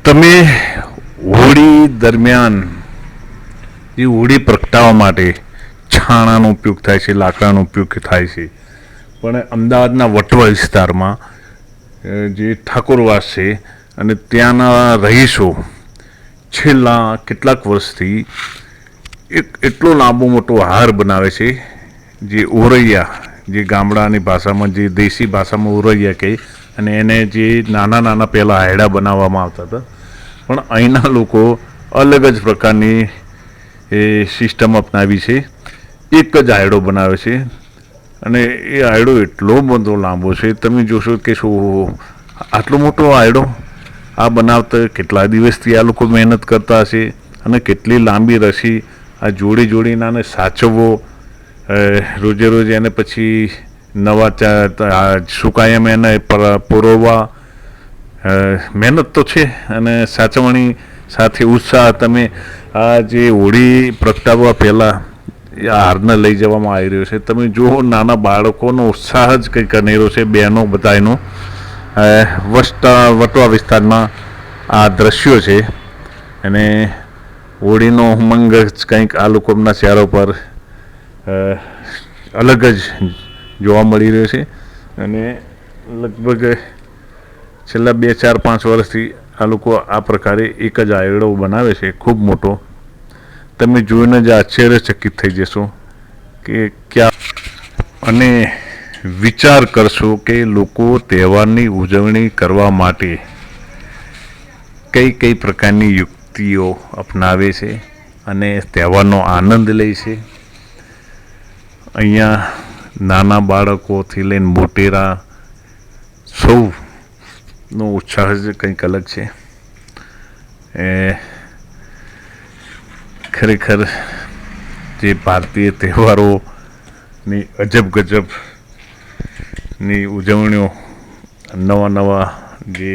તમે હોળી દરમિયાન જે હોળી પ્રગટાવવા માટે છાણાનો ઉપયોગ થાય છે, લાકડાનો ઉપયોગ થાય છે, પણ અમદાવાદના વટવા વિસ્તારમાં જે ઠાકોરવાસ છે અને ત્યાંના રહીશો છેલ્લા કેટલાક વર્ષથી એક એટલો લાંબો મોટો હાર બનાવે છે, જે ઓરૈયા, જે ગામડાની ભાષામાં, જે દેશી ભાષામાં ઓરૈયા કહે, અને એને જે નાના નાના પહેલાં હાયડા બનાવવામાં આવતા હતા, પણ અહીંના લોકો અલગ જ પ્રકારની એ સિસ્ટમ અપનાવી છે. એક જ હાયડો બનાવે છે અને એ હાયડો એટલો બધો લાંબો છે, તમે જોશો કે શું આટલો મોટો હાયડો આ બનાવતા કેટલા દિવસથી આ લોકો મહેનત કરતા હશે, અને કેટલી લાંબી રસી આ જોડીને આને સાચવવો, રોજે રોજ એને પછી નવા સુકાયમ એને પુરવવા, મહેનત તો છે, અને સાચવણી સાથે ઉત્સાહ. તમે આ જે હોળી પ્રગટાવવા પહેલાં આ હારને લઈ જવામાં આવી રહ્યો છે, તમે જુઓ નાના બાળકોનો ઉત્સાહ જ કંઈક અનેરો છે. બહેનો બધા એનો વટવા વિસ્તારમાં આ દ્રશ્યો છે, અને હોળીનો ઉમંગ જ કંઈક આ લોકોના ચહેરા પર અલગ જ જોવા મળી રહ્યો છે. અને લગભગ છેલ્લા 2-4-5 વર્ષથી આ લોકો આ પ્રકારે એક જ હાયડો બનાવે છે, ખૂબ મોટો. તમે જોઈને જ આશ્ચર્યચકિત થઈ જશો કે ક્યાં, અને વિચાર કરશો કે લોકો તહેવારની ઉજવણી કરવા માટે કઈ કઈ પ્રકારની યુક્તિઓ અપનાવે છે અને તહેવારનો આનંદ લે છે. અહીંયા નાના બાળકોથી લઈને મોટેરા સૌનો ઉત્સાહ જ કંઈક અલગ છે. ખરેખર જે ભારતીય તહેવારોની અજબ ગજબની ઉજવણીઓ, નવા જે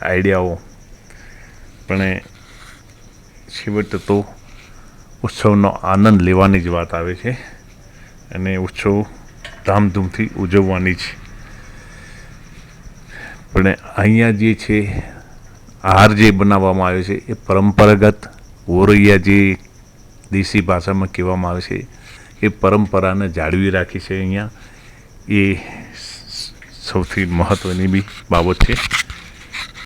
આઈડિયાઓ, પણ છેવટે તો ઉત્સવનો આનંદ લેવાની જ વાત આવે છે, અને ઉત્સવ ધામધૂમથી ઉજવવાની છે. પણ અહીંયા જે છે આહાર જે બનાવવામાં આવે છે એ પરંપરાગત ઓરૈયા, જે દેશી ભાષામાં કહેવામાં આવે છે, એ પરંપરાને જાળવી રાખી છે અહીંયા. એ સૌથી મહત્ત્વની બી બાબત છે.